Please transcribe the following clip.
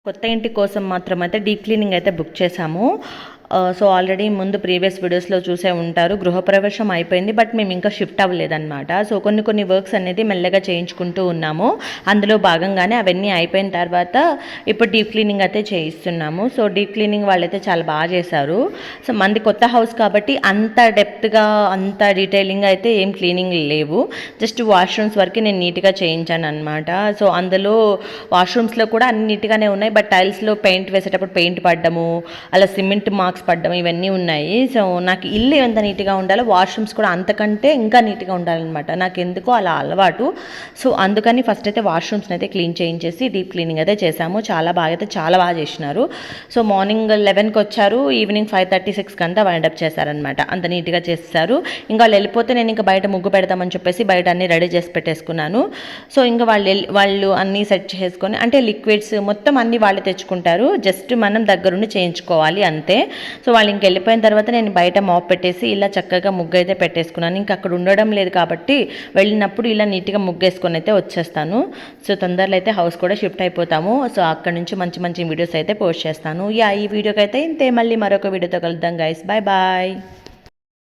కొత్త ఇంటి కోసం మాత్రమైతే డీప్ క్లీనింగ్ అయితే బుక్ చేశాము. సో ఆల్రెడీ ముందు ప్రీవియస్ వీడియోస్లో చూసే ఉంటారు. గృహప్రవేశం అయిపోయింది, బట్ మేము ఇంకా షిఫ్ట్ అవ్వలేదన్నమాట. సో కొన్ని వర్క్స్ అనేది మెల్లగా చేయించుకుంటూ ఉన్నాము. అందులో భాగంగానే అవన్నీ అయిపోయిన తర్వాత ఇప్పుడు డీప్ క్లీనింగ్ అయితే చేయిస్తున్నాము. సో డీప్ క్లీనింగ్ వాళ్ళైతే చాలా బాగా చేశారు. సో మంది కొత్త హౌస్ కాబట్టి అంత డెప్త్గా అంత డీటెయిలింగ్ అయితే ఏం క్లీనింగ్ లేవు. జస్ట్ వాష్రూమ్స్ వరకు నేను నీట్గా చేయించాను అనమాట. సో అందులో వాష్రూమ్స్లో కూడా అన్ని నీట్గానే ఉన్నాయి, బట్ టైల్స్లో పెయింట్ వేసేటప్పుడు పెయింట్ పడ్డము, అలా సిమెంట్ మార్క్స్ పడ్డం ఇవన్నీ ఉన్నాయి. సో నాకు ఇల్లు ఎంత నీట్గా ఉండాలో వాష్రూమ్స్ కూడా అంతకంటే ఇంకా నీట్గా ఉండాలన్నమాట. నాకు ఎందుకో అలా అలవాటు. సో అందుకని ఫస్ట్ అయితే వాష్రూమ్స్ని అయితే క్లీన్ చేయించేసి డీప్ క్లీనింగ్ అయితే చేశాము. చాలా బాగా చేసినారు. సో మార్నింగ్ 11కి వచ్చారు, ఈవినింగ్ 5:36కి అంతా వైండప్ చేశారనమాట. అంత నీట్గా చేస్తారు. ఇంకా వాళ్ళు వెళ్ళిపోతే నేను ఇంకా బయట ముగ్గు పెడతామని చెప్పేసి బయట అన్నీ రెడీ చేసి పెట్టేసుకున్నాను. సో ఇంకా వాళ్ళు అన్నీ సెట్ చేసుకొని, అంటే లిక్విడ్స్ మొత్తం అన్నీ వాళ్ళు తెచ్చుకుంటారు, జస్ట్ మనం దగ్గరుండి చేయించుకోవాలి అంతే. సో వాళ్ళు ఇంక వెళ్ళిపోయిన తర్వాత నేను బయట మాప్ పెట్టేసి ఇలా చక్కగా ముగ్గు అయితే పెట్టేసుకున్నాను. ఇంకా అక్కడ ఉండడం లేదు కాబట్టి వెళ్ళినప్పుడు ఇలా నీట్గా ముగ్గేసుకొని అయితే వచ్చేస్తాను. సో తొందరలో అయితే హౌస్ కూడా షిఫ్ట్ అయిపోతాము. సో అక్కడ నుంచి మంచి వీడియోస్ అయితే పోస్ట్ చేస్తాను. ఈ వీడియోకి అయితే ఇంతే. మళ్ళీ మరొక వీడియోతో కలుద్దాం గైస్. బాయ్.